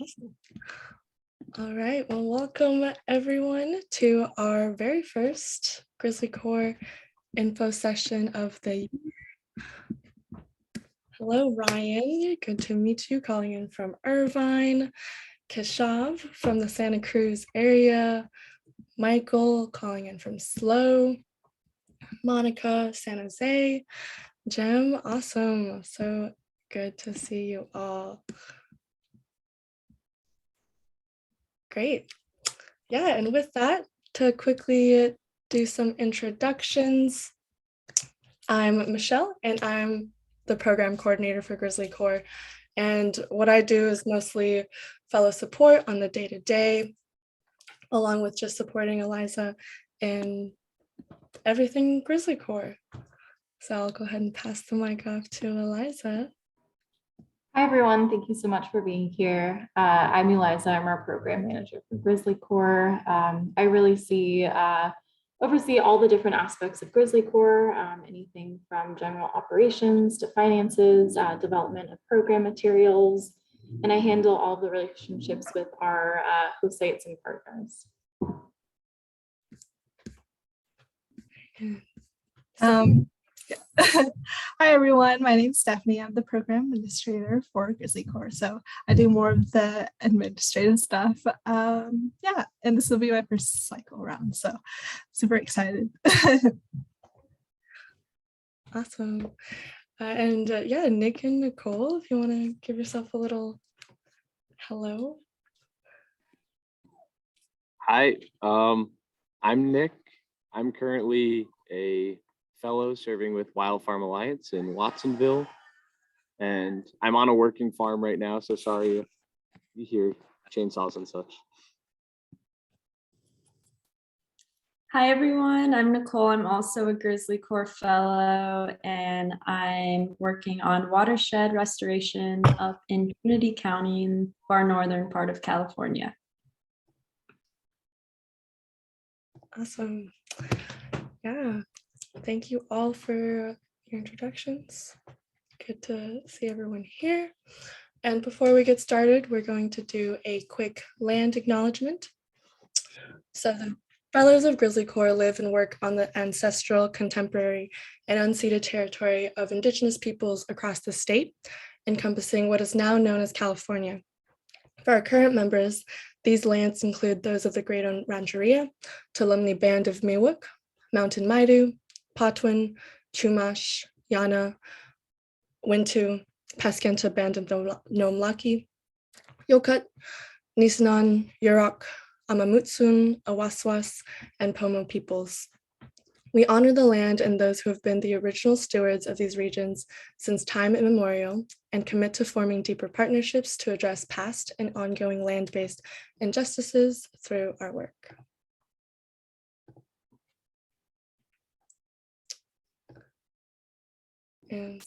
Awesome. All right, well, welcome everyone to our very first GrizzlyCorps info session of the year. Hello, Ryan, good to meet you, calling in from Irvine. Keshav from the Santa Cruz area. Michael calling in from SLO. Monica, San Jose. Jem, awesome, so good to see you all. Great. Yeah, and with that, to quickly do some introductions, I'm Michelle, and I'm the program coordinator for GrizzlyCorps. And what I do is mostly fellow support on the day-to-day, along with just supporting Eliza in everything GrizzlyCorps. So I'll go ahead and pass the mic off to Eliza. Hi, everyone. Thank you so much for being here. I'm Eliza. I'm our program manager for GrizzlyCorps. I really oversee all the different aspects of GrizzlyCorps, anything from general operations to finances, development of program materials, and I handle all the relationships with our host sites and partners. Hi everyone, my name's Stephanie. I'm the program administrator for GrizzlyCorps, so I do more of the administrative stuff. Yeah, and this will be my first cycle around, so super excited. Awesome. Yeah, Nick and Nicole, if you want to give yourself a little hello. Hi, I'm Nick. I'm currently a fellow serving with Wild Farm Alliance in Watsonville, and I'm on a working farm right now, so sorry if you hear chainsaws and such. Hi everyone, I'm Nicole. I'm also a GrizzlyCorps fellow, and I'm working on watershed restoration up in Trinity County in far northern part of California. Awesome. Yeah. Thank you all for your introductions. Good to see everyone here. And before we get started, we're going to do a quick land acknowledgement. So the fellows of GrizzlyCorps live and work on the ancestral, contemporary, and unceded territory of Indigenous peoples across the state, encompassing what is now known as California. For our current members, these lands include those of the Great Rancheria, Tulamni Band of Miwok, Mountain Maidu, Patwin, Chumash, Yana, Wintu, Paskenta Band of Nomlaki, Yokut, Nisenan, Yurok, Amamutsun, Awaswas, and Pomo peoples. We honor the land and those who have been the original stewards of these regions since time immemorial and commit to forming deeper partnerships to address past and ongoing land-based injustices through our work.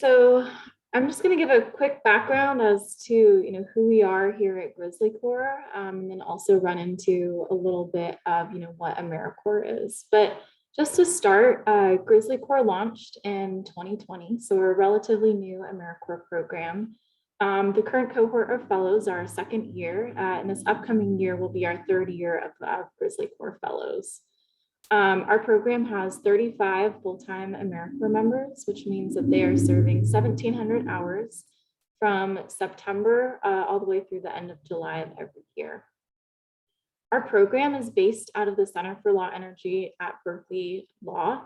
So I'm just going to give a quick background as to who we are here at GrizzlyCorps, and then also run into a little bit of what AmeriCorps is. But just to start, GrizzlyCorps launched in 2020, so we're a relatively new AmeriCorps program. The current cohort of fellows are our second year, and this upcoming year will be our third year of GrizzlyCorps fellows. Our program has 35 full-time AmeriCorps members, which means that they are serving 1,700 hours from September all the way through the end of July of every year. Our program is based out of the Center for Law Energy at Berkeley Law,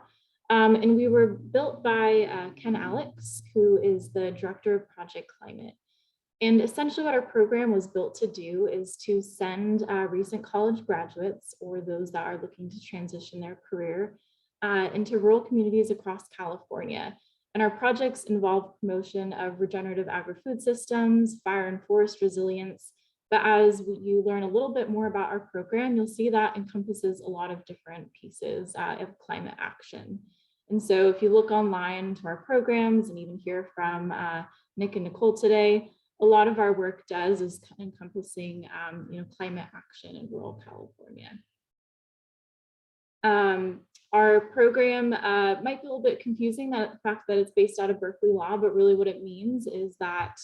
and we were built by Ken Alex, who is the Director of Project Climate. And essentially what our program was built to do is to send recent college graduates or those that are looking to transition their career into rural communities across California. And our projects involve promotion of regenerative agri-food systems, fire and forest resilience. But as you learn a little bit more about our program, you'll see that encompasses a lot of different pieces of climate action. And so if you look online to our programs and even hear from Nick and Nicole today, a lot of our work is encompassing climate action in rural California. Our program might be a little bit confusing, that the fact that it's based out of Berkeley Law, but really what it means is that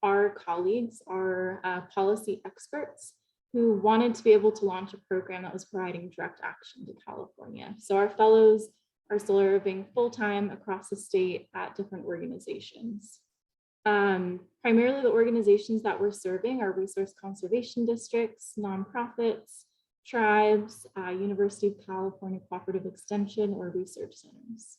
our colleagues are policy experts who wanted to be able to launch a program that was providing direct action to California. So our fellows are serving full-time across the state at different organizations. Primarily the organizations that we're serving are resource conservation districts, nonprofits, tribes, University of California Cooperative Extension, or research centers.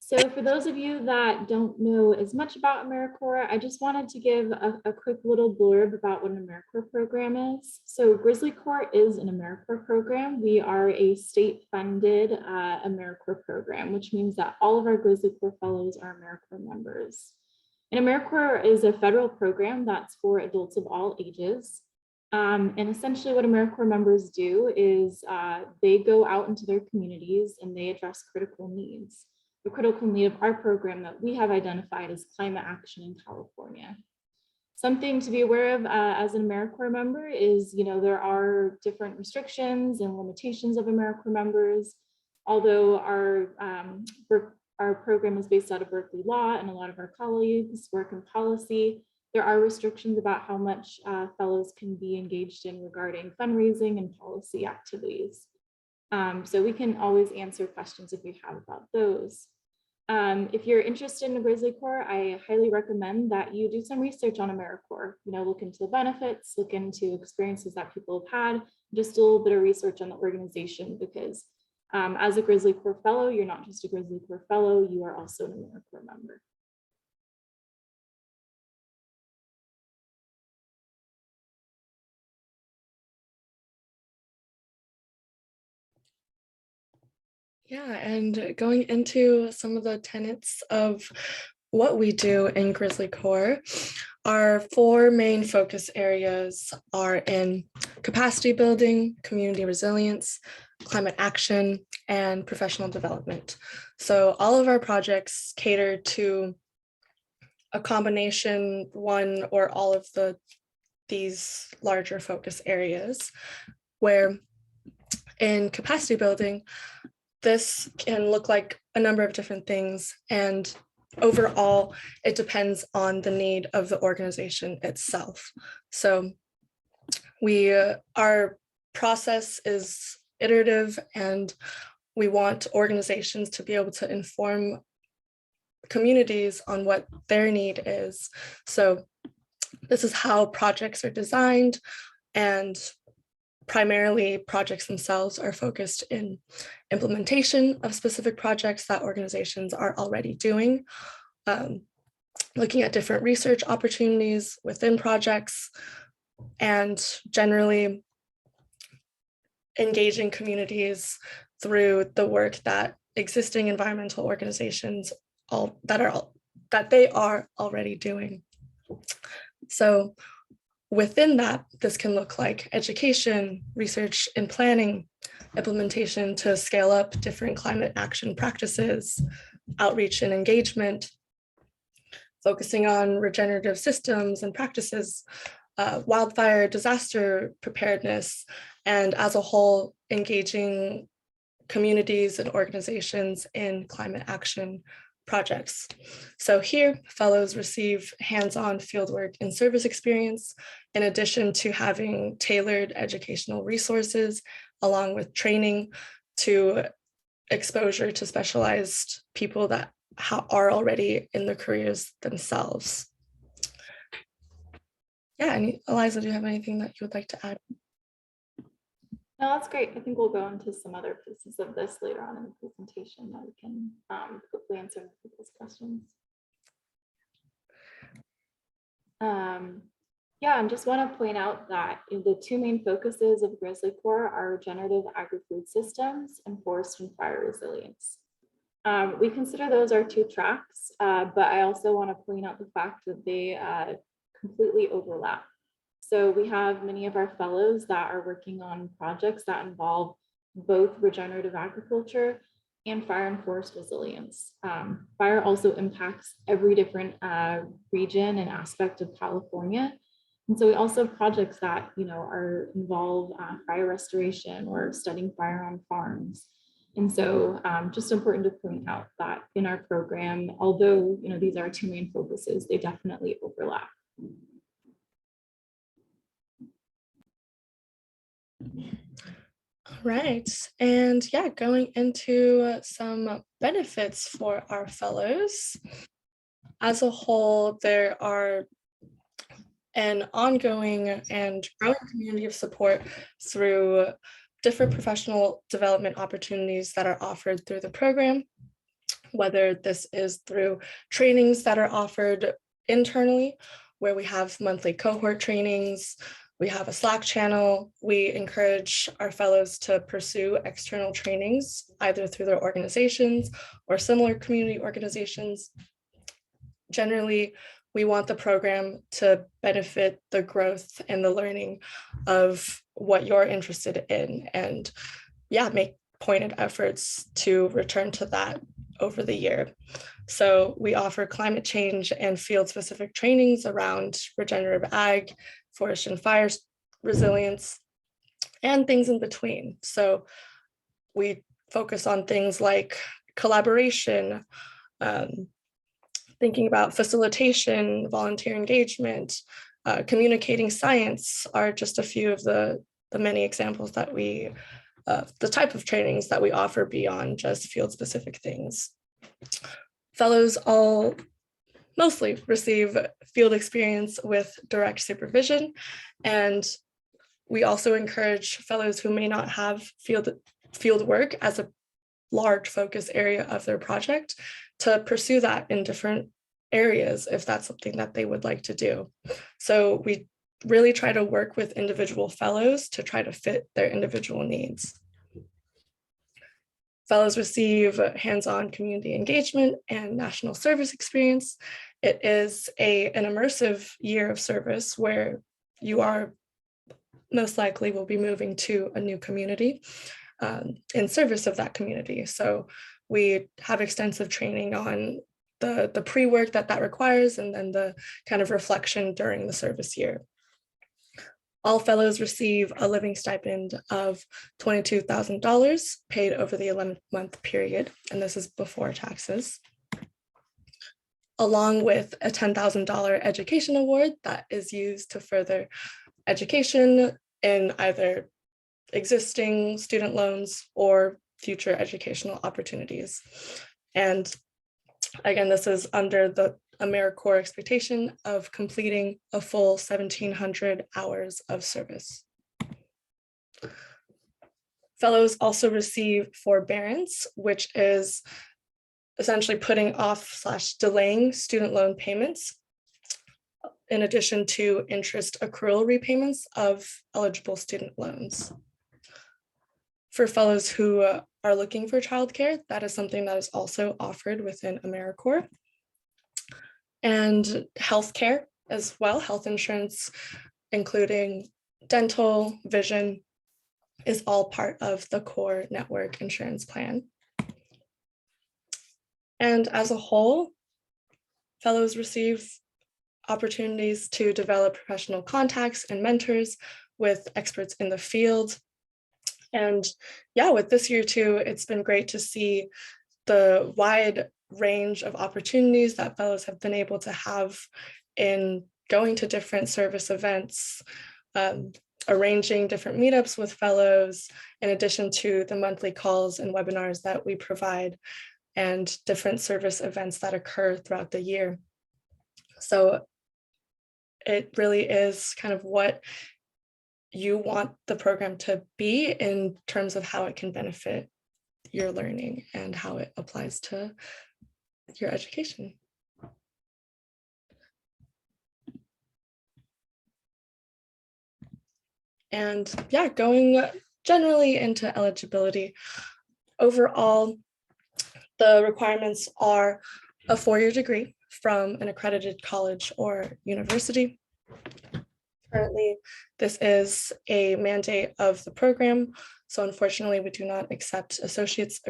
So for those of you that don't know as much about AmeriCorps, I just wanted to give a quick little blurb about what an AmeriCorps program is. So GrizzlyCorps is an AmeriCorps program. We are a state-funded AmeriCorps program, which means that all of our GrizzlyCorps fellows are AmeriCorps members. And AmeriCorps is a federal program that's for adults of all ages. And essentially what AmeriCorps members do is they go out into their communities and they address critical needs. The critical need of our program that we have identified is climate action in California. Something to be aware of as an AmeriCorps member is, there are different restrictions and limitations of AmeriCorps members. Although our program is based out of Berkeley Law and a lot of our colleagues work in policy, there are restrictions about how much fellows can be engaged in regarding fundraising and policy activities. So we can always answer questions if you have about those. If you're interested in GrizzlyCorps, I highly recommend that you do some research on AmeriCorps. Look into the benefits, look into experiences that people have had, just a little bit of research on the organization, because as a GrizzlyCorps fellow, you're not just a GrizzlyCorps fellow, you are also an AmeriCorps member. Yeah, and going into some of the tenets of what we do in GrizzlyCorps, our 4 main focus areas are in capacity building, community resilience, climate action, and professional development. So all of our projects cater to a combination, one or all of these larger focus areas, where in capacity building, this can look like a number of different things, and overall, it depends on the need of the organization itself. So our process is iterative, and we want organizations to be able to inform communities on what their need is. So this is how projects are designed, and primarily projects themselves are focused in implementation of specific projects that organizations are already doing, looking at different research opportunities within projects, and generally engaging communities through the work that existing environmental organizations that they are already doing. So within that, this can look like education, research and planning, implementation to scale up different climate action practices, outreach and engagement, focusing on regenerative systems and practices, wildfire disaster preparedness, and as a whole, engaging communities and organizations in climate action projects. So here, fellows receive hands-on fieldwork and service experience, in addition to having tailored educational resources, along with training to exposure to specialized people that are already in their careers themselves. Yeah, and Eliza, do you have anything that you would like to add? No, that's great. I think we'll go into some other pieces of this later on in the presentation that we can hopefully answer people's questions. Yeah, and just want to point out that the 2 main focuses of GrizzlyCorps are regenerative agri-food systems and forest and fire resilience. We consider those our 2 tracks, but I also want to point out the fact that they completely overlap. So we have many of our fellows that are working on projects that involve both regenerative agriculture and fire and forest resilience. Fire also impacts every different region and aspect of California. And so we also have projects that, are involve fire restoration or studying fire on farms. And so just important to point out that in our program, although, these are two main focuses, they definitely overlap. Right. And yeah, going into some benefits for our fellows. As a whole, there are an ongoing and growing community of support through different professional development opportunities that are offered through the program, whether this is through trainings that are offered internally, where we have monthly cohort trainings. We have a Slack channel. We encourage our fellows to pursue external trainings, either through their organizations or similar community organizations. Generally, we want the program to benefit the growth and the learning of what you're interested in, and yeah, make pointed efforts to return to that over the year. So we offer climate change and field-specific trainings around regenerative ag, forest and fire resilience, and things in between. So we focus on things like collaboration, thinking about facilitation, volunteer engagement, communicating science are just a few of the many examples that we, the type of trainings that we offer beyond just field-specific things. Fellows all mostly receive field experience with direct supervision, and we also encourage fellows who may not have field work as a large focus area of their project to pursue that in different areas if that's something that they would like to do. So we really try to work with individual fellows to try to fit their individual needs. Fellows receive hands-on community engagement and national service experience. It is an immersive year of service where you are most likely will be moving to a new community in service of that community. So we have extensive training on the pre-work that requires, and then the kind of reflection during the service year. All fellows receive a living stipend of $22,000 paid over the 11-month period, and this is before taxes, along with a $10,000 education award that is used to further education in either existing student loans or future educational opportunities. And again, this is under the AmeriCorps expectation of completing a full 1,700 hours of service. Fellows also receive forbearance, which is essentially putting off / delaying student loan payments, in addition to interest accrual repayments of eligible student loans. For fellows who are looking for childcare, that is something that is also offered within AmeriCorps. And healthcare as well, health insurance, including dental, vision, is all part of the core network insurance plan. And as a whole, fellows receive opportunities to develop professional contacts and mentors with experts in the field. And yeah, with this year too, it's been great to see the wide range of opportunities that fellows have been able to have in going to different service events, arranging different meetups with fellows, in addition to the monthly calls and webinars that we provide, and different service events that occur throughout the year. So it really is kind of what you want the program to be in terms of how it can benefit your learning and how it applies to your education. And yeah, going generally into eligibility, overall, the requirements are a 4-year degree from an accredited college or university. Currently, this is a mandate of the program, so unfortunately, we do not accept associate's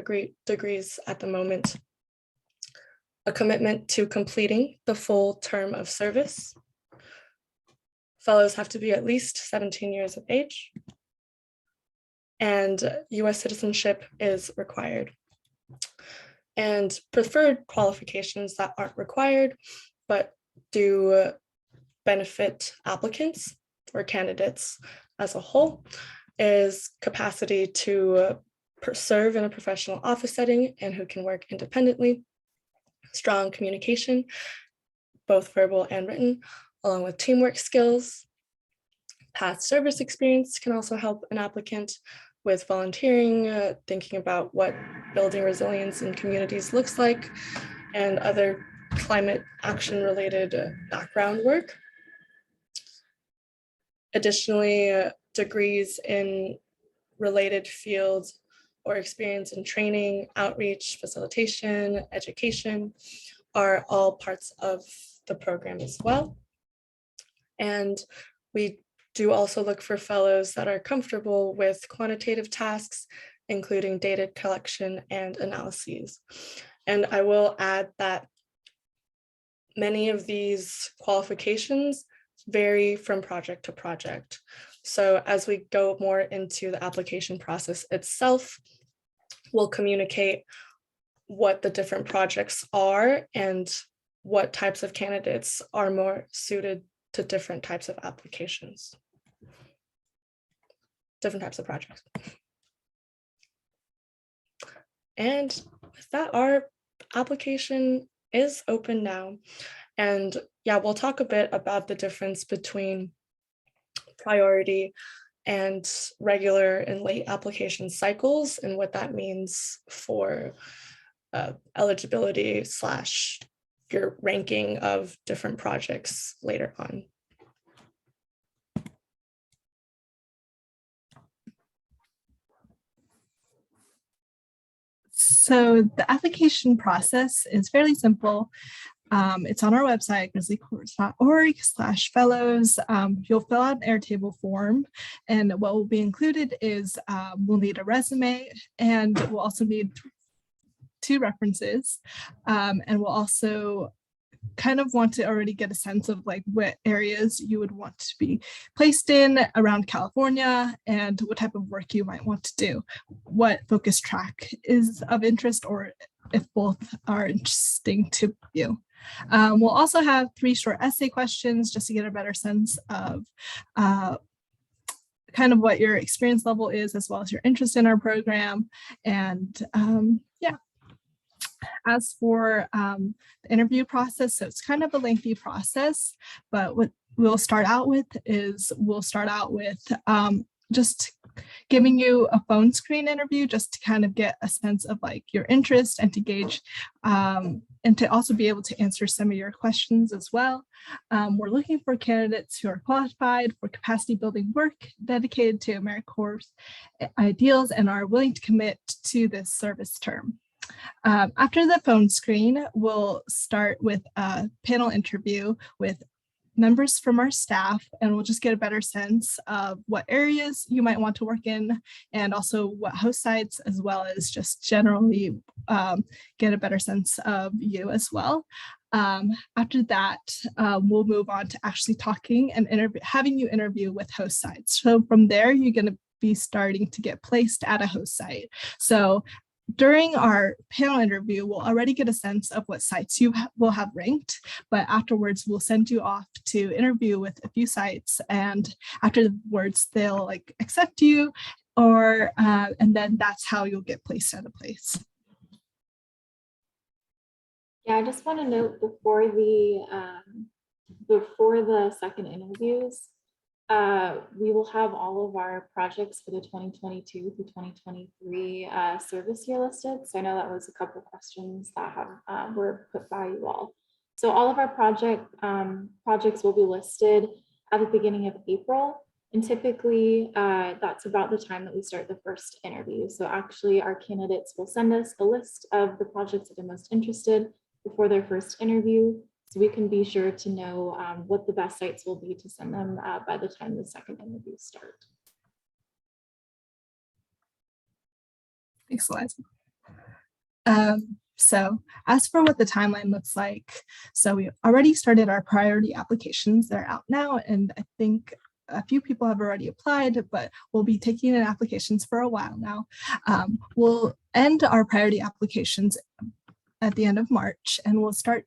degrees at the moment. A commitment to completing the full term of service. fellows have to be at least 17 years of age, and US citizenship is required. And preferred qualifications that aren't required, but do benefit applicants or candidates as a whole, is capacity to serve in a professional office setting and who can work independently, strong communication, both verbal and written, along with teamwork skills. Past service experience can also help an applicant with volunteering, thinking about what building resilience in communities looks like, and other climate action related background work. Additionally, degrees in related fields or experience in training, outreach, facilitation, education are all parts of the program as well. And we do also look for fellows that are comfortable with quantitative tasks, including data collection and analyses. And I will add that many of these qualifications vary from project to project. So as we go more into the application process itself, we'll communicate what the different projects are and what types of candidates are more suited to different types of applications, different types of projects. And with that, our application is open now. And yeah, we'll talk a bit about the difference between priority and regular and late application cycles and what that means for eligibility / your ranking of different projects later on. So the application process is fairly simple. It's on our website, grizzlycorps.org/fellows. You'll fill out an Airtable form, and what will be included is we'll need a resume, and we'll also need 2 references, and we'll also kind of want to already get a sense of like what areas you would want to be placed in around California and what type of work you might want to do, what focus track is of interest, or if both are interesting to you. We'll also have 3 short essay questions just to get a better sense of kind of what your experience level is, as well as your interest in our program. And yeah. As for the interview process, so it's kind of a lengthy process, but what we'll start out with is just giving you a phone screen interview just to kind of get a sense of like your interest and to gauge and to also be able to answer some of your questions as well. We're looking for candidates who are qualified for capacity building work, dedicated to AmeriCorps ideals, and are willing to commit to this service term. After the phone screen, we'll start with a panel interview with members from our staff, and we'll just get a better sense of what areas you might want to work in, and also what host sites, as well as just generally get a better sense of you as well. After that, we'll move on to actually talking and having you interview with host sites. So from there, you're going to be starting to get placed at a host site. So during our panel interview, we'll already get a sense of what sites you will have ranked, but afterwards we'll send you off to interview with a few sites, and afterwards they'll like accept you, or and then that's how you'll get placed at a place. Yeah, I just want to note before the second interviews, we will have all of our projects for the 2022 through 2023 service year listed. So I know that was a couple of questions that were put by you all. So all of our projects will be listed at the beginning of April. And typically that's about the time that we start the first interview. So actually our candidates will send us a list of the projects that they're most interested before their first interview. So we can be sure to know what the best sites will be to send them by the time the second interviews start. Thanks, Eliza. So as for what the timeline looks like, so we already started our priority applications. They're out now, and I think a few people have already applied, but we'll be taking in applications for a while now. We'll end our priority applications at the end of March, and we'll start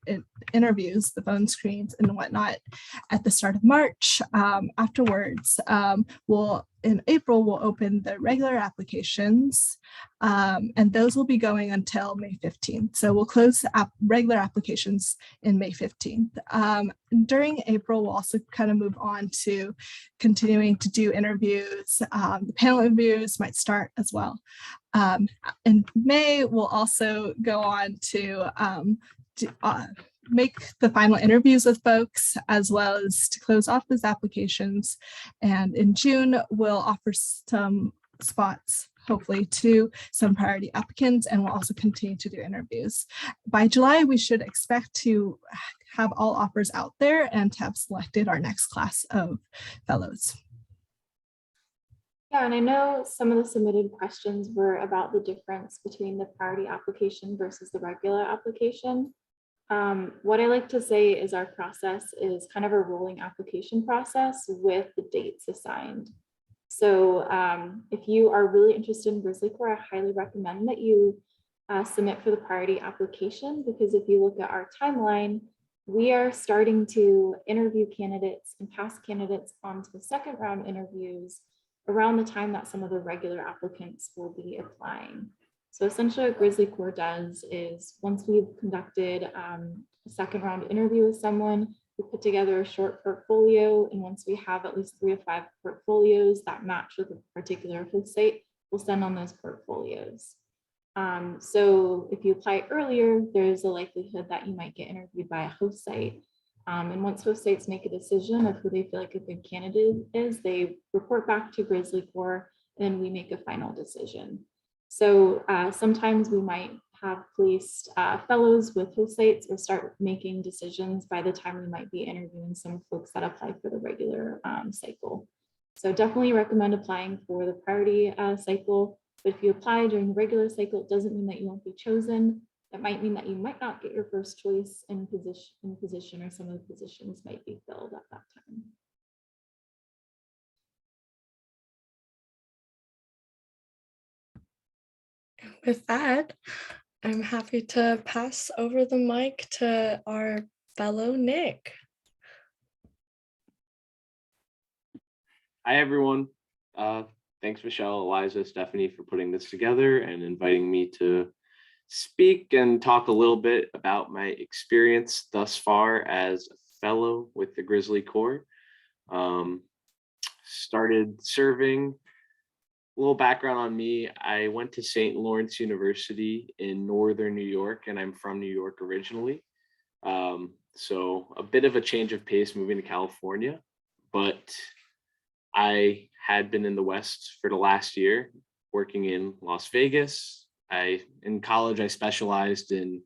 interviews, the phone screens and whatnot at the start of March. Afterwards, in April, we'll open the regular applications, and those will be going until May 15th. So we'll close regular applications in May 15th. During April, we'll also kind of move on to continuing to do interviews. The panel interviews might start as well. In May, we'll also go on to make the final interviews with folks, as well as to close off those applications. And in June, we'll offer some spots, hopefully, to some priority applicants, and we'll also continue to do interviews. By July, we should expect to have all offers out there and to have selected our next class of fellows. Yeah, and I know some of the submitted questions were about the difference between the priority application versus the regular application. What I like to say is our process is kind of a rolling application process with the dates assigned. So if you are really interested in GrizzlyCorps, I highly recommend that you submit for the priority application, because if you look at our timeline, we are starting to interview candidates and pass candidates onto the second round interviews around the time that some of the regular applicants will be applying. So essentially what GrizzlyCorps does is, once we've conducted a second round interview with someone, we put together a short portfolio, and once we have at least 3 to 5 portfolios that match with a particular host site, we'll send on those portfolios. So if you apply earlier, there's a likelihood that you might get interviewed by a host site. And once host sites make a decision of who they feel like a good candidate is, they report back to GrizzlyCorps, and we make a final decision. So sometimes we might have placed fellows with host sites or start making decisions by the time we might be interviewing some folks that apply for the regular cycle. So definitely recommend applying for the priority cycle. But if you apply during the regular cycle, it doesn't mean that you won't be chosen. It might mean that you might not get your first choice in position, or some of the positions might be filled at that time. With that, I'm happy to pass over the mic to our fellow Nick. Hi, everyone. Thanks, Michelle, Eliza, Stephanie, for putting this together and inviting me to speak and talk a little bit about my experience thus far as a fellow with the GrizzlyCorps. Started serving. A little background on me: I went to St. Lawrence University in northern New York, and I'm from New York originally. So a bit of a change of pace moving to California, but I had been in the West for the last year, working in Las Vegas. In college, I specialized in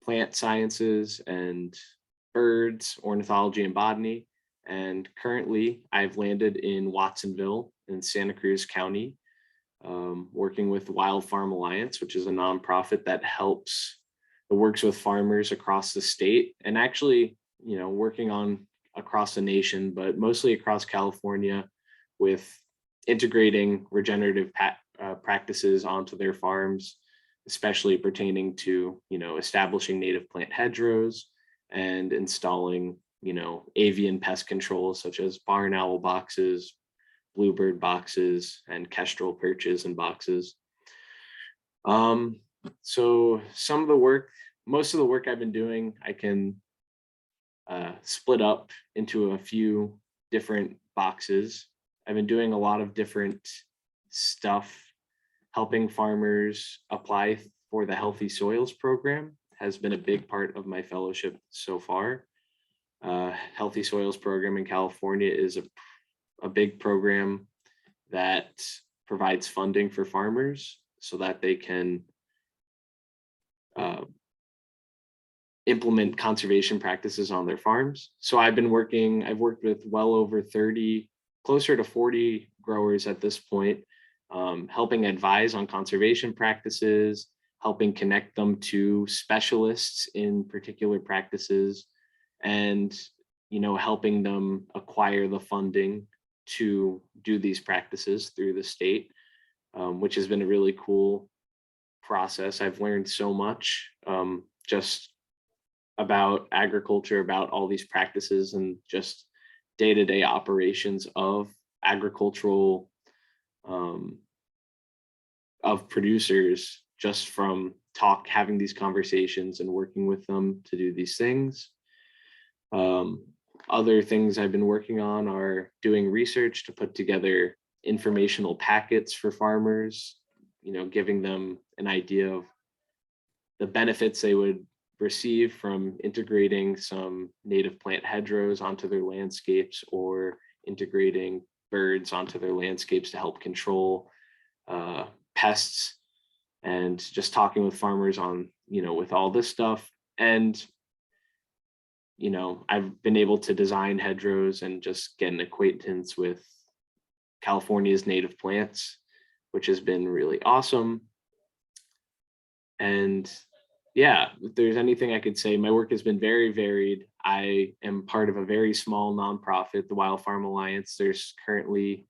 plant sciences and birds, ornithology, and botany. And currently, I've landed in Watsonville in Santa Cruz County, working with Wild Farm Alliance, which is a nonprofit that works with farmers across the state, and actually, working on across the nation, but mostly across California, with integrating regenerative practices onto their farms, especially pertaining to, establishing native plant hedgerows and installing, avian pest control, such as barn owl boxes, bluebird boxes, and kestrel perches and boxes. So most of the work I've been doing, I can split up into a few different boxes. I've been doing a lot of different stuff. Helping farmers apply for the Healthy Soils program has been a big part of my fellowship so far. Healthy Soils program in California is a big program that provides funding for farmers so that they can implement conservation practices on their farms. So I've worked with well over 30, closer to 40 growers at this point, helping advise on conservation practices, helping connect them to specialists in particular practices, and helping them acquire the funding to do these practices through the state, which has been a really cool process. I've learned so much just about agriculture, about all these practices, and just day-to-day operations of agricultural of producers, just from having these conversations and working with them to do these things. Other things I've been working on are doing research to put together informational packets for farmers, giving them an idea of the benefits they would receive from integrating some native plant hedgerows onto their landscapes, or integrating birds onto their landscapes to help control pests, and just talking with farmers on, with all this stuff. And I've been able to design hedgerows and just get an acquaintance with California's native plants, which has been really awesome. And yeah, if there's anything I could say, my work has been very varied. I am part of a very small nonprofit, the Wild Farm Alliance. There's currently,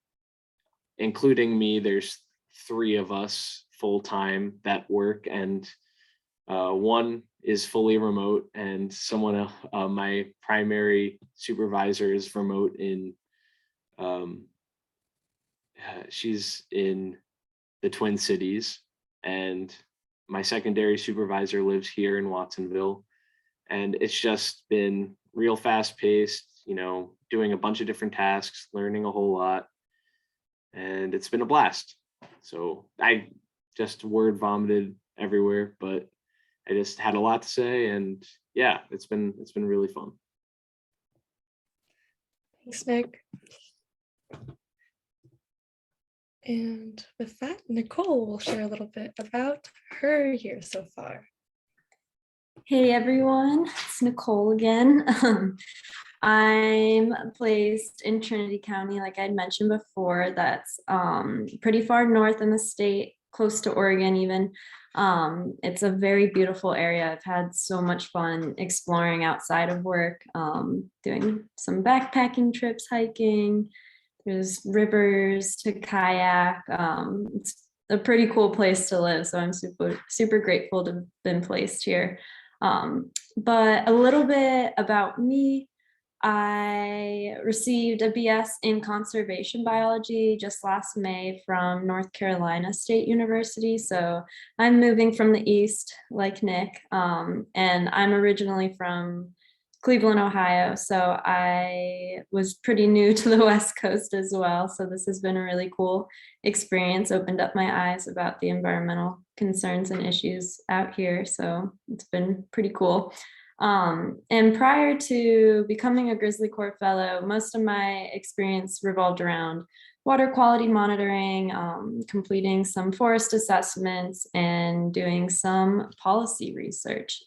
including me, there's 3 of us full-time that work, and one is fully remote, and someone, my primary supervisor, is remote in, she's in the Twin Cities, and my secondary supervisor lives here in Watsonville. And it's just been real fast-paced, doing a bunch of different tasks, learning a whole lot, and it's been a blast. So I just word vomited everywhere, but I just had a lot to say, and yeah, it's been really fun. Thanks, Nick. And with that, Nicole will share a little bit about her year so far. Hey everyone, it's Nicole again. I'm placed in Trinity County, like I'd mentioned before. That's pretty far north in the state, close to Oregon even. It's a very beautiful area. I've had so much fun exploring outside of work, doing some backpacking trips, hiking. There's rivers to kayak. It's a pretty cool place to live. So I'm super grateful to have been placed here. But a little bit about me. I received a BS in conservation biology just last May from North Carolina State University. So I'm moving from the East like Nick, and I'm originally from Cleveland, Ohio. So I was pretty new to the West Coast as well. So this has been a really cool experience, opened up my eyes about the environmental concerns and issues out here. So it's been pretty cool. And prior to becoming a GrizzlyCorps fellow, most of my experience revolved around water quality monitoring, completing some forest assessments, and doing some policy research.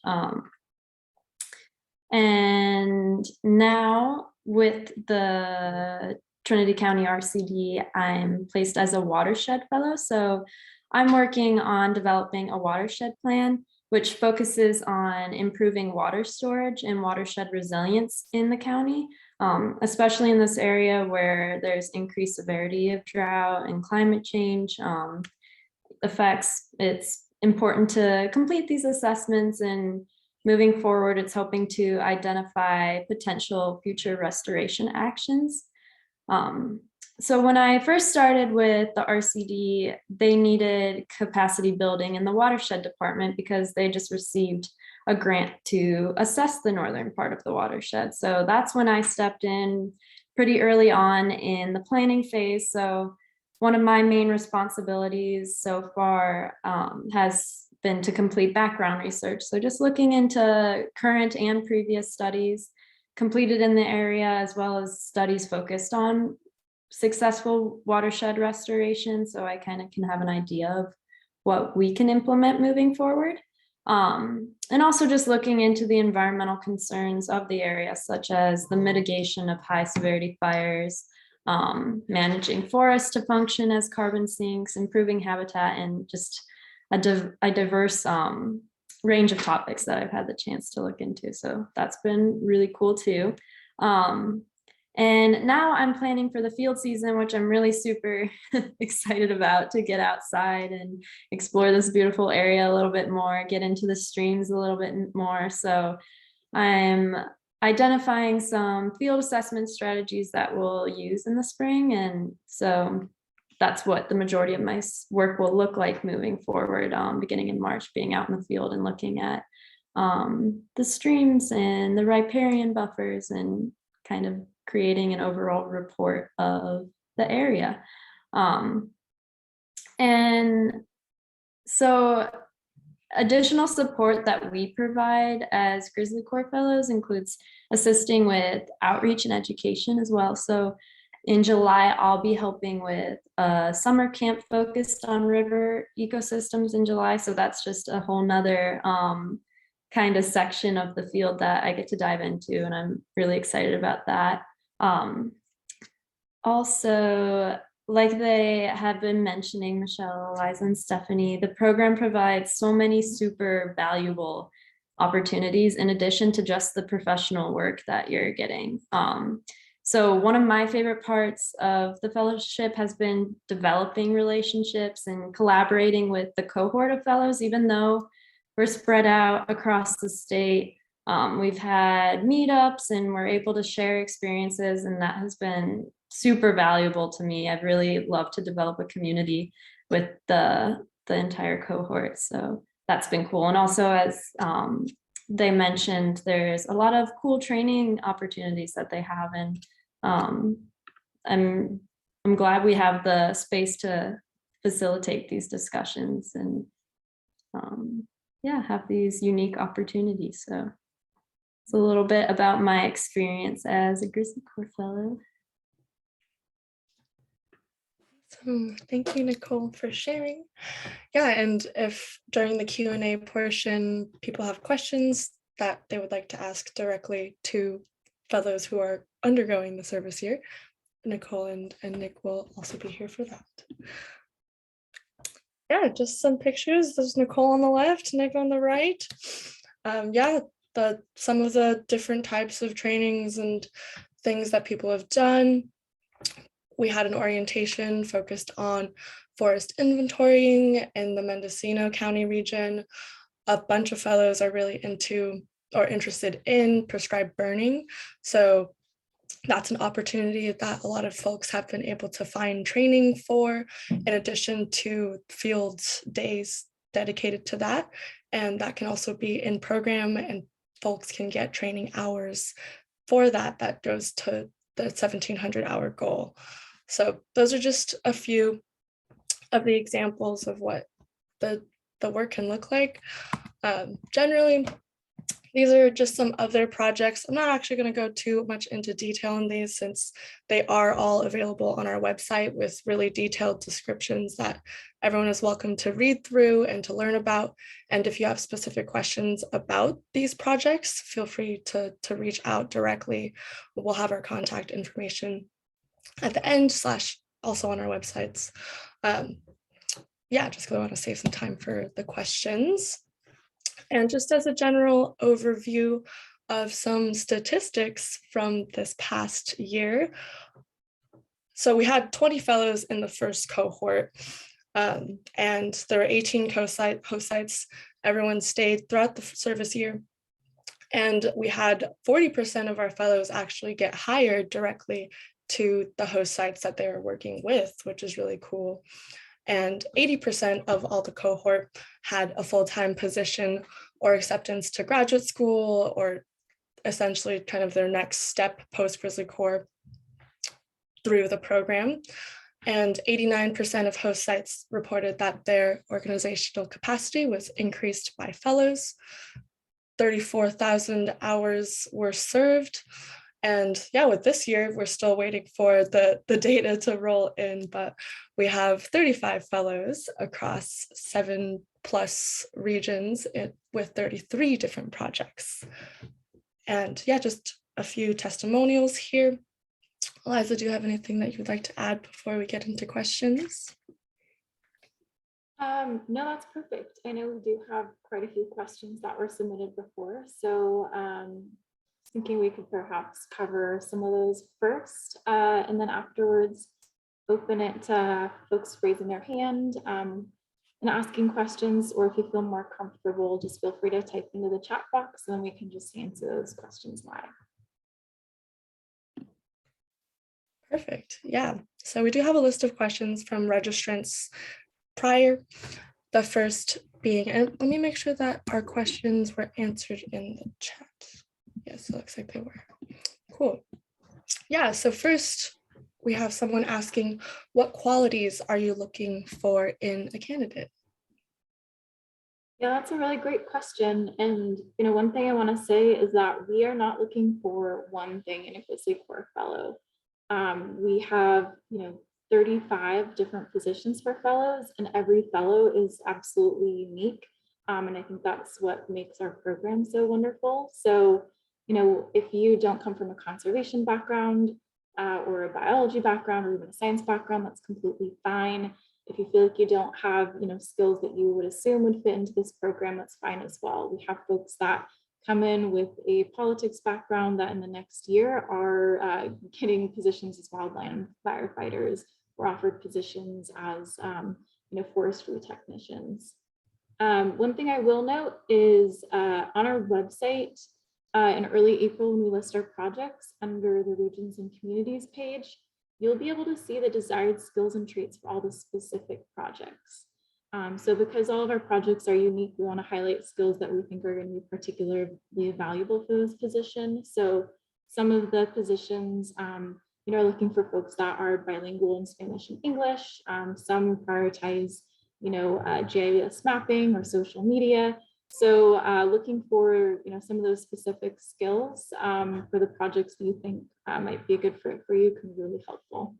And now with the Trinity County RCD, I'm placed as a watershed fellow. So I'm working on developing a watershed plan, which focuses on improving water storage and watershed resilience in the county, especially in this area where there's increased severity of drought and climate change effects. It's important to complete these assessments, and moving forward, it's hoping to identify potential future restoration actions. So when I first started with the RCD, they needed capacity building in the watershed department because they just received a grant to assess the northern part of the watershed. So that's when I stepped in pretty early on in the planning phase. So one of my main responsibilities so far has been to complete background research. So just looking into current and previous studies completed in the area, as well as studies focused on successful watershed restoration, so I kind of can have an idea of what we can implement moving forward. And also just looking into the environmental concerns of the area, such as the mitigation of high severity fires, managing forests to function as carbon sinks, improving habitat, and just a diverse range of topics that I've had the chance to look into. So that's been really cool too. And now I'm planning for the field season, which I'm really super excited about, to get outside and explore this beautiful area a little bit more, get into the streams a little bit more. So I'm identifying some field assessment strategies that we'll use in the spring. And so that's what the majority of my work will look like moving forward, beginning in March, being out in the field and looking at the streams and the riparian buffers and kind of creating an overall report of the area. And so additional support that we provide as GrizzlyCorps Fellows includes assisting with outreach and education as well. So in July, I'll be helping with a summer camp focused on river ecosystems in July. So that's just a whole nother kind of section of the field that I get to dive into, and I'm really excited about that. Also, like they have been mentioning, Michelle, Eliza, and Stephanie, the program provides so many super valuable opportunities in addition to just the professional work that you're getting. So one of my favorite parts of the fellowship has been developing relationships and collaborating with the cohort of fellows, even though we're spread out across the state. We've had meetups and we're able to share experiences, and that has been super valuable to me. I've really loved to develop a community with the entire cohort. So that's been cool. And also, as they mentioned, there's a lot of cool training opportunities that they have. And I'm glad we have the space to facilitate these discussions and yeah, have these unique opportunities. So it's a little bit about my experience as a GrizzlyCorps Fellow. So thank you, Nicole, for sharing. Yeah, and if during the Q&A portion, people have questions that they would like to ask directly to fellows who are undergoing the service year, Nicole and Nick will also be here for that. Yeah, just some pictures. There's Nicole on the left, Nick on the right. Yeah, some of the different types of trainings and things that people have done. We had an orientation focused on forest inventorying in the Mendocino County region. A bunch of fellows are really into or interested in prescribed burning. So that's an opportunity that a lot of folks have been able to find training for, in addition to field days dedicated to that. And that can also be in program, and folks can get training hours for that. That goes to the 1,700 hour goal. So those are just a few of the examples of what the work can look like. Generally, these are just some other projects. I'm not actually going to go too much into detail on these, since they are all available on our website with really detailed descriptions that everyone is welcome to read through and to learn about. And if you have specific questions about these projects, feel free to reach out directly. We'll have our contact information at the end / also on our websites. Yeah, just because I want to save some time for the questions. And just as a general overview of some statistics from this past year. So we had 20 fellows in the first cohort, and there were 18 host sites. Everyone stayed throughout the service year. And we had 40% of our fellows actually get hired directly to the host sites that they were working with, which is really cool. And 80% of all the cohort had a full-time position or acceptance to graduate school, or essentially kind of their next step post GrizzlyCorps through the program. And 89% of host sites reported that their organizational capacity was increased by fellows. 34,000 hours were served. And yeah, with this year, we're still waiting for the data to roll in, but we have 35 fellows across 7+ regions with 33 different projects. And yeah, just a few testimonials here. Eliza, do you have anything that you'd like to add before we get into questions? No, that's perfect. I know we do have quite a few questions that were submitted before, so thinking we could perhaps cover some of those first, and then afterwards open it to folks raising their hand and asking questions, or if you feel more comfortable, just feel free to type into the chat box and then we can just answer those questions live. Perfect. Yeah. So we do have a list of questions from registrants prior. The first being, and let me make sure that our questions were answered in the chat. Yes, it looks like they were. Cool. Yeah. So first, we have someone asking, what qualities are you looking for in a candidate? Yeah, that's a really great question. And, one thing I want to say is that we are not looking for one thing in a GrizzlyCorps fellow. We have, 35 different positions for fellows, and every fellow is absolutely unique. And I think that's what makes our program so wonderful. So, if you don't come from a conservation background or a biology background or even a science background, that's completely fine. If you feel like you don't have, skills that you would assume would fit into this program, that's fine as well. We have folks that come in with a politics background that in the next year are getting positions as wildland firefighters or offered positions as, forestry technicians. One thing I will note is on our website in early April, when we list our projects under the regions and communities page, you'll be able to see the desired skills and traits for all the specific projects. So because all of our projects are unique, we want to highlight skills that we think are going to be particularly valuable for this position. So some of the positions, are looking for folks that are bilingual in Spanish and English. Some prioritize, GIS mapping or social media. So looking for, some of those specific skills for the projects that you think might be a good fit for you can be really helpful.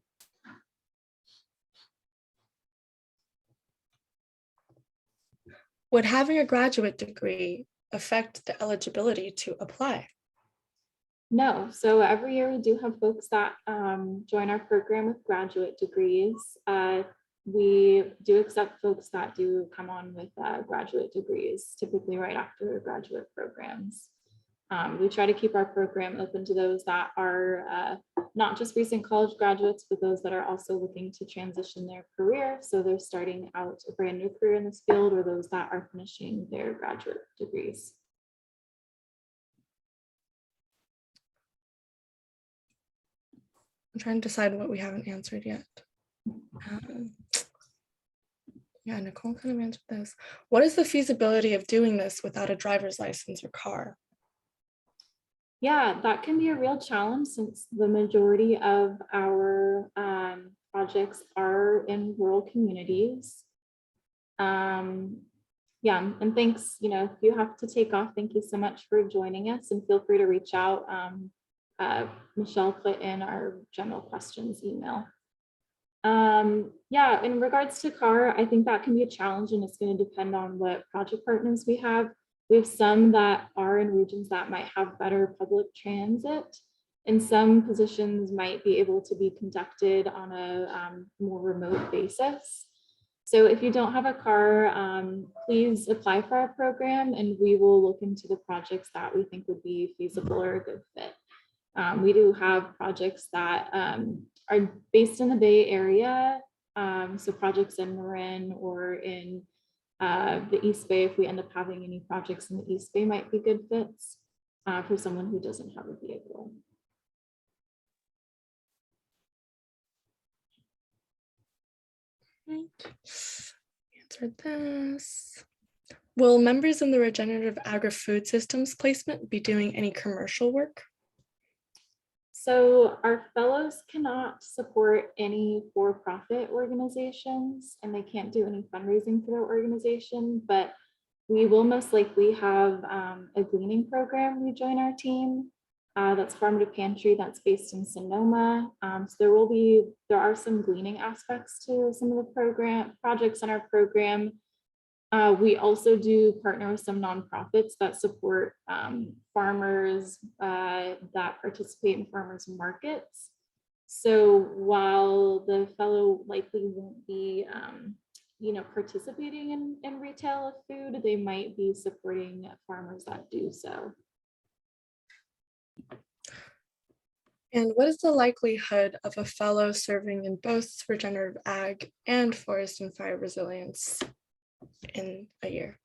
Would having a graduate degree affect the eligibility to apply? No, so every year we do have folks that join our program with graduate degrees. We do accept folks that do come on with graduate degrees, typically right after graduate programs. We try to keep our program open to those that are not just recent college graduates, but those that are also looking to transition their career. So they're starting out a brand new career in this field, or those that are finishing their graduate degrees. I'm trying to decide what we haven't answered yet. Yeah, Nicole kind of answered this. What is the feasibility of doing this without a driver's license or car? Yeah, that can be a real challenge since the majority of our projects are in rural communities. Yeah, and thanks, if you have to take off, thank you so much for joining us, and feel free to reach out. Michelle put in our general questions email. Yeah, in regards to car, I think that can be a challenge, and it's going to depend on what project partners we have. We have some that are in regions that might have better public transit, and some positions might be able to be conducted on a more remote basis. So if you don't have a car, please apply for our program, and we will look into the projects that we think would be feasible or a good fit. We do have projects that are based in the Bay Area. So projects in Marin or in the East Bay, if we end up having any projects in the East Bay, might be good fits for someone who doesn't have a vehicle. Answered this. Will members in the regenerative agri-food systems placement be doing any commercial work? So our fellows cannot support any for-profit organizations, and they can't do any fundraising for their organization, but we will most likely have a gleaning program. We join our team. That's Farm to Pantry, that's based in Sonoma. So there are some gleaning aspects to some of the projects in our program. We also do partner with some nonprofits that support farmers that participate in farmers markets. So while the fellow likely won't be, participating in retail of food, they might be supporting farmers that do so. And what is the likelihood of a fellow serving in both regenerative ag and forest and fire resilience in a year?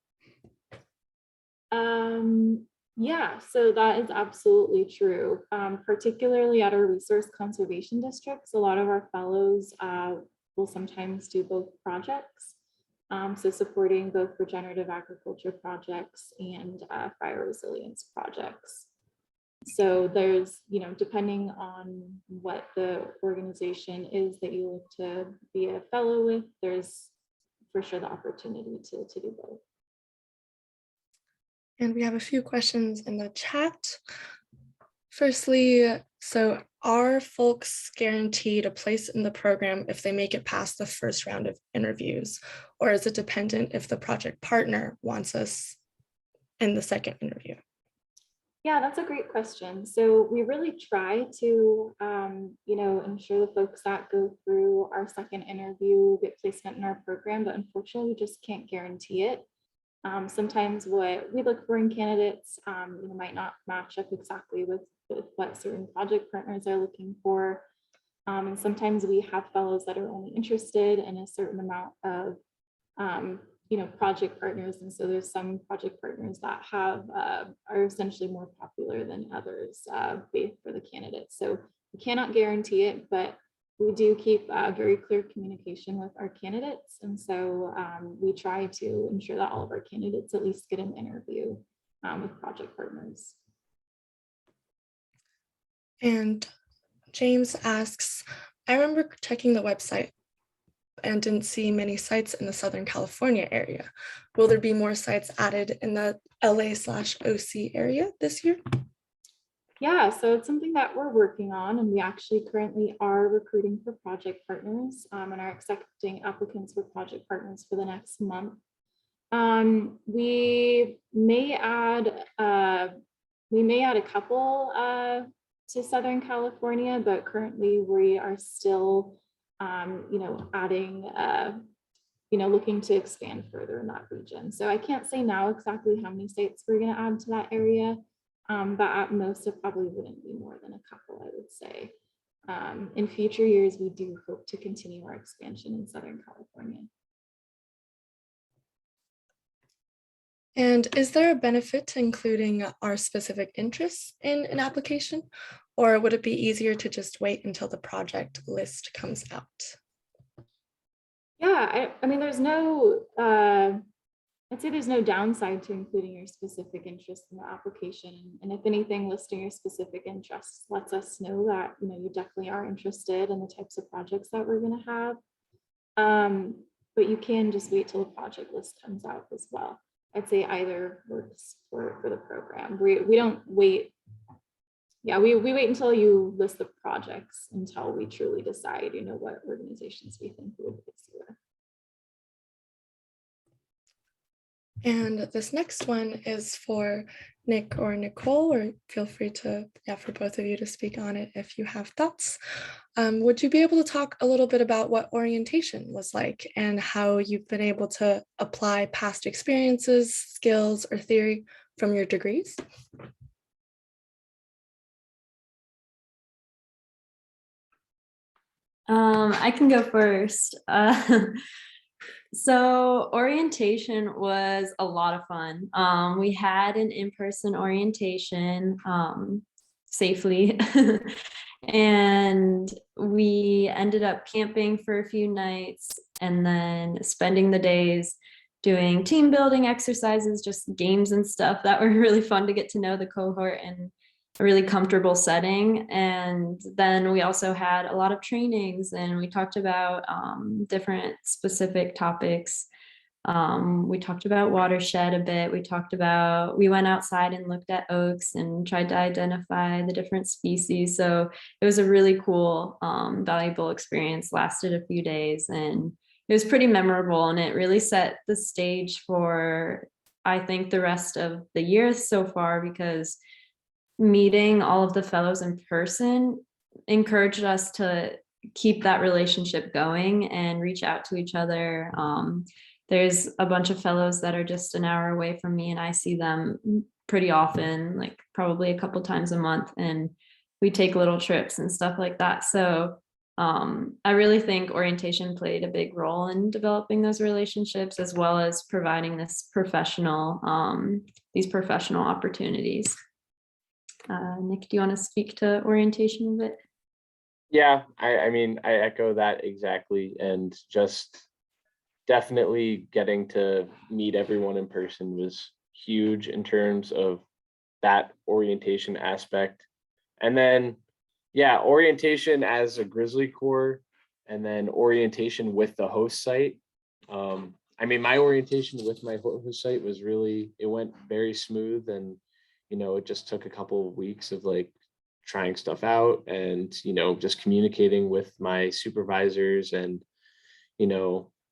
Yeah, so that is absolutely true. Particularly at our resource conservation districts, a lot of our fellows will sometimes do both projects. So supporting both regenerative agriculture projects and fire resilience projects. So there's, depending on what the organization is that you look to be a fellow with, there's for sure the opportunity to do both. And we have a few questions in the chat. Firstly, so are folks guaranteed a place in the program if they make it past the first round of interviews? Or is it dependent if the project partner wants us in the second interview? Yeah, that's a great question. So we really try to, ensure the folks that go through our second interview get placement in our program, but unfortunately, we just can't guarantee it. Sometimes what we look for in candidates might not match up exactly with what certain project partners are looking for. And sometimes we have fellows that are only interested in a certain amount of project partners. And so there's some project partners that are essentially more popular than others for the candidates. So we cannot guarantee it, but we do keep very clear communication with our candidates. And so we try to ensure that all of our candidates at least get an interview with project partners. And James asks, I remember checking the website and didn't see many sites in the Southern California area. Will there be more sites added in the LA/OC area this year? Yeah, so it's something that we're working on, and we actually currently are recruiting for project partners and are accepting applicants for project partners for the next month. We may add a couple to Southern California, but currently we are still, adding, looking to expand further in that region. So I can't say now exactly how many states we're going to add to that area. But at most, it probably wouldn't be more than a couple, I would say. In future years, we do hope to continue our expansion in Southern California. And is there a benefit to including our specific interests in an application, or would it be easier to just wait until the project list comes out? Yeah, I mean, I'd say there's no downside to including your specific interest in the application. And if anything, listing your specific interests lets us know that, you definitely are interested in the types of projects that we're going to have. But you can just wait till the project list comes out as well. I'd say either works for the program. We don't wait. Yeah, we wait until you list the projects until we truly decide, what organizations we think would be here. And this next one is for Nick or Nicole, or feel free to, for both of you to speak on it if you have thoughts. Would you be able to talk a little bit about what orientation was like and how you've been able to apply past experiences, skills, or theory from your degrees? I can go first. So orientation was a lot of fun. We had an in-person orientation safely, and we ended up camping for a few nights and then spending the days doing team building exercises, just games and stuff that were really fun to get to know the cohort in a really comfortable setting. And then we also had a lot of trainings, and we talked about different specific topics. We talked about watershed a bit. We went outside and looked at oaks and tried to identify the different species. So it was a really cool, valuable experience, lasted a few days, and it was pretty memorable, and it really set the stage for, I think, the rest of the year so far, because meeting all of the fellows in person encouraged us to keep that relationship going and reach out to each other. There's a bunch of fellows that are just an hour away from me, and I see them pretty often, like probably a couple times a month, and we take little trips and stuff like that. So I really think orientation played a big role in developing those relationships, as well as providing this these professional opportunities. Nick, do you want to speak to orientation a bit? Yeah, I mean, I echo that exactly, and just definitely getting to meet everyone in person was huge in terms of that orientation aspect. And then, yeah, orientation as a GrizzlyCorps, and then orientation with the host site. I mean, my orientation with my host site was really, it went very smooth, and it just took a couple of weeks of like trying stuff out, and just communicating with my supervisors, and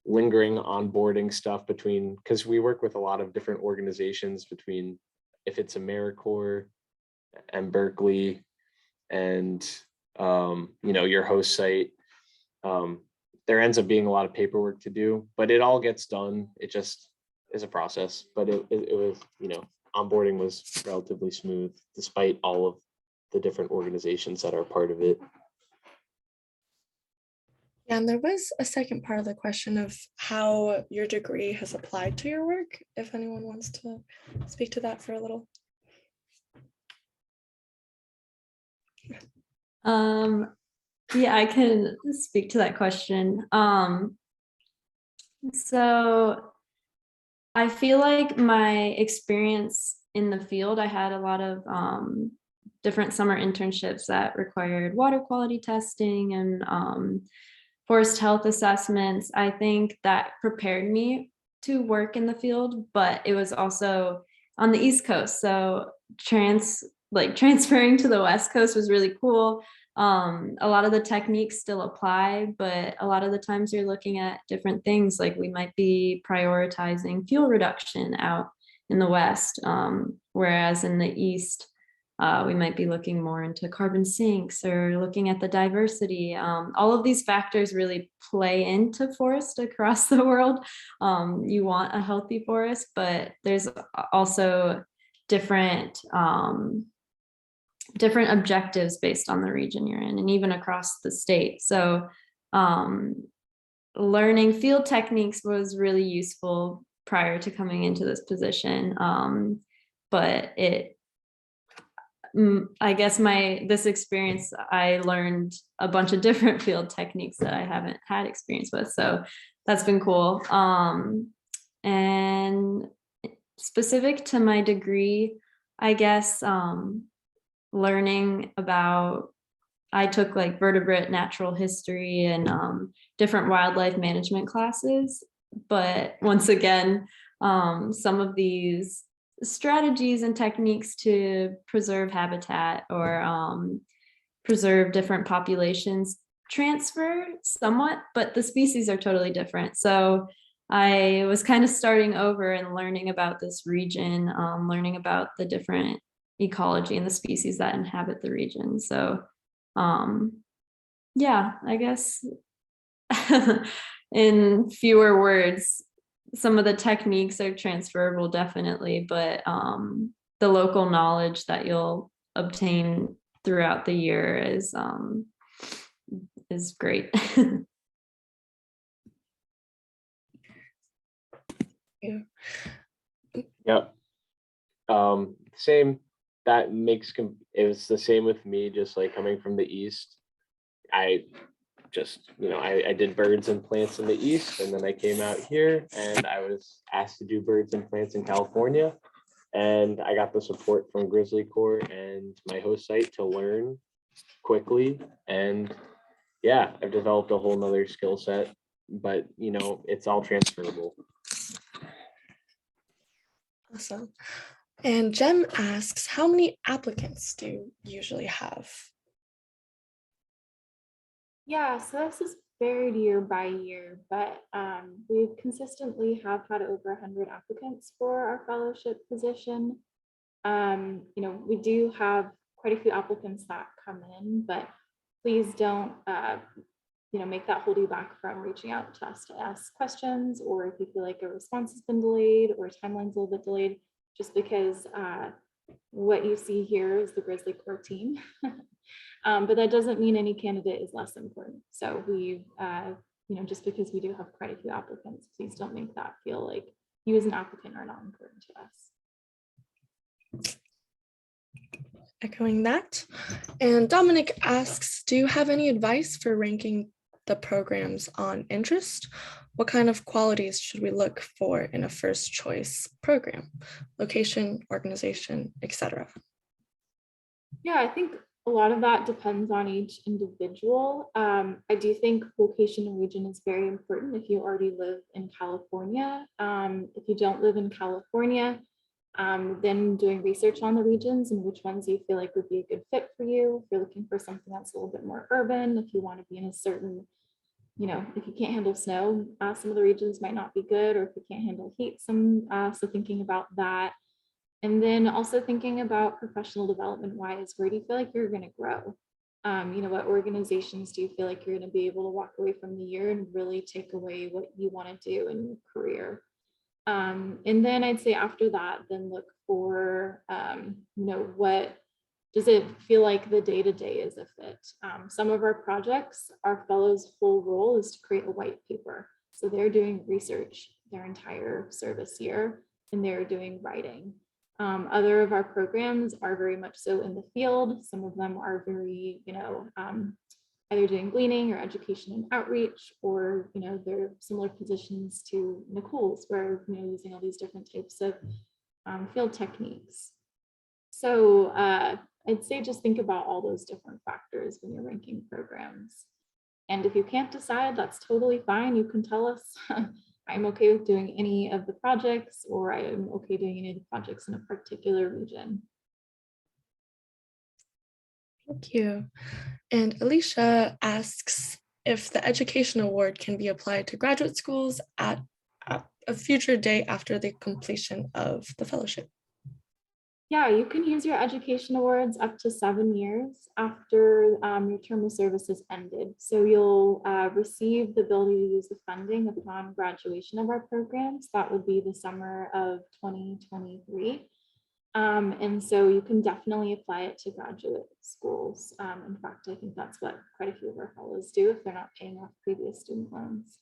lingering onboarding stuff between, because we work with a lot of different organizations, between if it's AmeriCorps and Berkeley and your host site. There ends up being a lot of paperwork to do, but it all gets done. It just is a process, but it was, onboarding was relatively smooth despite all of the different organizations that are part of it. Yeah, and there was a second part of the question of how your degree has applied to your work, if anyone wants to speak to that for a little. Yeah, I can speak to that question. So I feel like my experience in the field, I had a lot of different summer internships that required water quality testing and forest health assessments. I think that prepared me to work in the field, but it was also on the East Coast. So transferring to the West Coast was really cool. A lot of the techniques still apply, but a lot of the times you're looking at different things. Like we might be prioritizing fuel reduction out in the West, whereas in the East, we might be looking more into carbon sinks or looking at the diversity. All of these factors really play into forest across the world. You want a healthy forest, but there's also different objectives based on the region you're in, and even across the state. So learning field techniques was really useful prior to coming into this position. But I guess this experience, I learned a bunch of different field techniques that I haven't had experience with. So that's been cool. And specific to my degree, I guess, learning about, I took like vertebrate natural history and different wildlife management classes. But once again, some of these strategies and techniques to preserve habitat or preserve different populations transfer somewhat, but the species are totally different. So I was kind of starting over and learning about this region, learning about the different ecology and the species that inhabit the region. So yeah, I guess in fewer words, some of the techniques are transferable, definitely, but the local knowledge that you'll obtain throughout the year is great. Yeah. Yep. Same. That makes it was the same with me. Just like coming from the East, I just I did birds and plants in the East, and then I came out here and I was asked to do birds and plants in California, and I got the support from GrizzlyCorps and my host site to learn quickly. And yeah, I've developed a whole nother skill set, but it's all transferable. Awesome. And Jem asks, how many applicants do you usually have? Yeah, so this is varied year by year, but we've consistently have had over 100 applicants for our fellowship position. We do have quite a few applicants that come in, but please don't make that hold you back from reaching out to us to ask questions, or if you feel like a response has been delayed or timeline's a little bit delayed, just because what you see here is the GrizzlyCorps team. But that doesn't mean any candidate is less important. So we, just because we do have quite a few applicants, please don't make that feel like you as an applicant are not important to us. Echoing that. And Dominic asks, do you have any advice for ranking the programs on interest? What kind of qualities should we look for in a first choice program? Location, organization, etc. Yeah, I think a lot of that depends on each individual. I do think location and region is very important if you already live in California. If you don't live in California, then doing research on the regions and which ones you feel like would be a good fit for you. If you're looking for something that's a little bit more urban, if you want to be in a certain, if you can't handle snow, some of the regions might not be good, or if you can't handle heat, so thinking about that. And then also thinking about professional development wise, where do you feel like you're going to grow? What organizations do you feel like you're going to be able to walk away from the year and really take away what you want to do in your career? And then I'd say after that, then look for, what does it feel like the day-to-day is a fit? Some of our projects, our fellows' whole role is to create a white paper. So they're doing research their entire service year, and they're doing writing. Other of our programs are very much so in the field. Some of them are very, either doing gleaning or education and outreach, or, they're similar positions to Nicole's, where, using all these different types of field techniques. So I'd say just think about all those different factors when you're ranking programs. And if you can't decide, that's totally fine. You can tell us, I'm okay with doing any of the projects, or I am okay doing any of the projects in a particular region. Thank you. And Alicia asks if the education award can be applied to graduate schools at a future date after the completion of the fellowship. Yeah, you can use your education awards up to 7 years after your term of service has ended. So you'll receive the ability to use the funding upon graduation of our programs. That would be the summer of 2023. And so you can definitely apply it to graduate schools. In fact, I think that's what quite a few of our fellows do if they're not paying off previous student loans.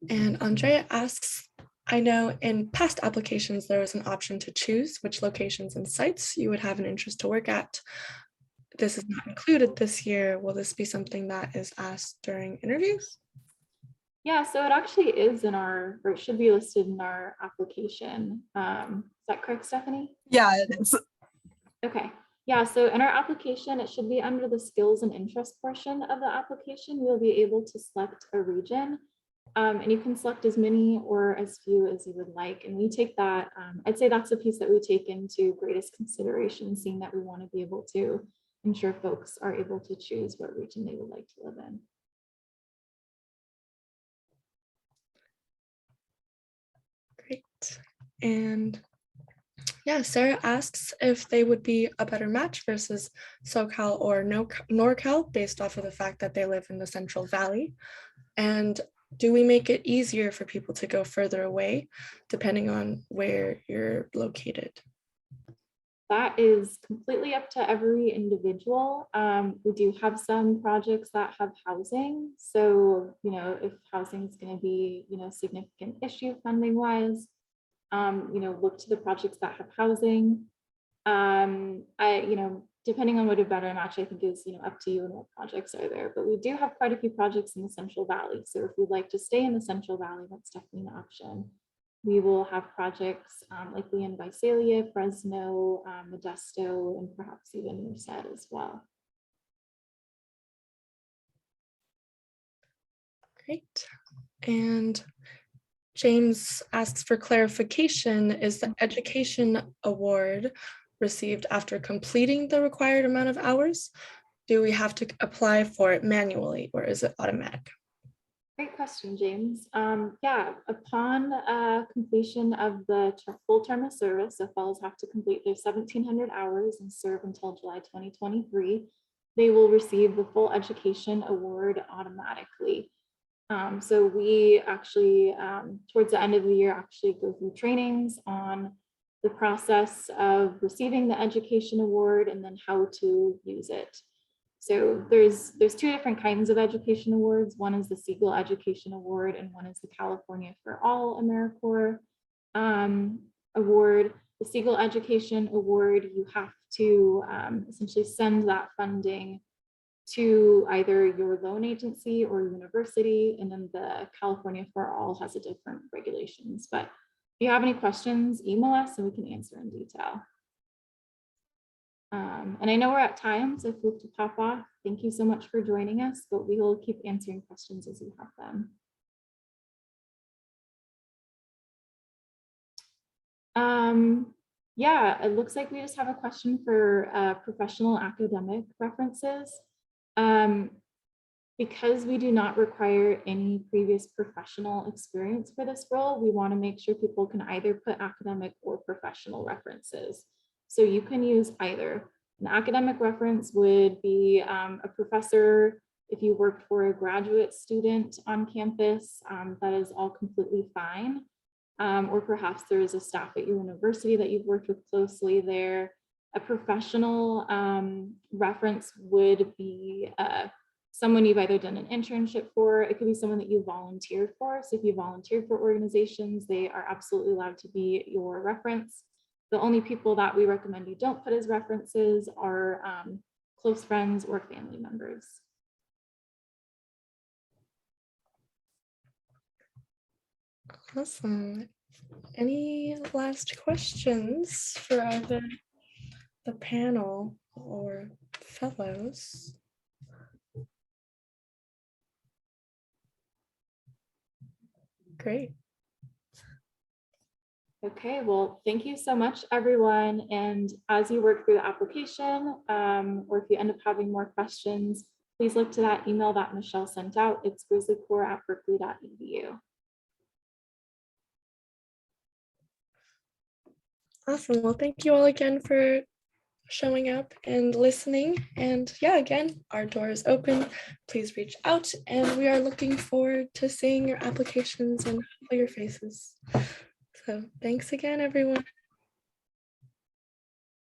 And Andrea asks, I know in past applications, there was an option to choose which locations and sites you would have an interest to work at. This is not included this year. Will this be something that is asked during interviews? Yeah, so it actually is in our, or it should be listed in our application. Is that correct, Stephanie? Yeah, it is. Okay. Yeah, so in our application, it should be under the skills and interest portion of the application. You'll be able to select a region. And you can select as many or as few as you would like. And we take that, I'd say that's a piece that we take into greatest consideration, seeing that we want to be able to ensure folks are able to choose what region they would like to live in. Great. And yeah, Sarah asks if they would be a better match versus SoCal or NorCal based off of the fact that they live in the Central Valley. And do we make it easier for people to go further away depending on where you're located? That is completely up to every individual. We do have some projects that have housing. So, if housing is going to be, a significant issue funding wise, look to the projects that have housing. Depending on what a better match, I think is, up to you and what projects are there. But we do have quite a few projects in the Central Valley. So if you'd like to stay in the Central Valley, that's definitely an option. We will have projects likely in Visalia, Fresno, Modesto, and perhaps even Merced as well. Great. And James asks for clarification, is the education award received after completing the required amount of hours? Do we have to apply for it manually or is it automatic? Great question, James. Yeah, upon completion of the full term of service, so fellows have to complete their 1,700 hours and serve until July 2023. they will receive the full education award automatically. So we actually, towards the end of the year, actually go through trainings on the process of receiving the education award and then how to use it. So there's two different kinds of education awards. One is the Siegel Education Award and one is the California for All AmeriCorps award. The Siegel Education Award, you have to essentially send that funding to either your loan agency or university, and then the California for All has a different regulations. But if you have any questions, email us and we can answer in detail. And I know we're at time, so if we have to pop off, thank you so much for joining us, but we will keep answering questions as you have them. Yeah, it looks like we just have a question for professional academic references. Because we do not require any previous professional experience for this role, we want to make sure people can either put academic or professional references. So you can use either. An academic reference would be a professor. If you worked for a graduate student on campus, that is all completely fine. Or perhaps there is a staff at your university that you've worked with closely there. A professional reference would be someone you've either done an internship for. It could be someone that you volunteered for. So if you volunteered for organizations, they are absolutely allowed to be your reference. The only people that we recommend you don't put as references are close friends or family members. Awesome. Any last questions for either the panel or fellows? Great. Okay, well, thank you so much, everyone. And as you work through the application, or if you end up having more questions, please look to that email that Michelle sent out. It's GrizzlyCorps@berkeley.edu. Awesome. Well, thank you all again for showing up and listening. And yeah, again, our door is open. Please reach out, and we are looking forward to seeing your applications and your faces. So thanks again, everyone.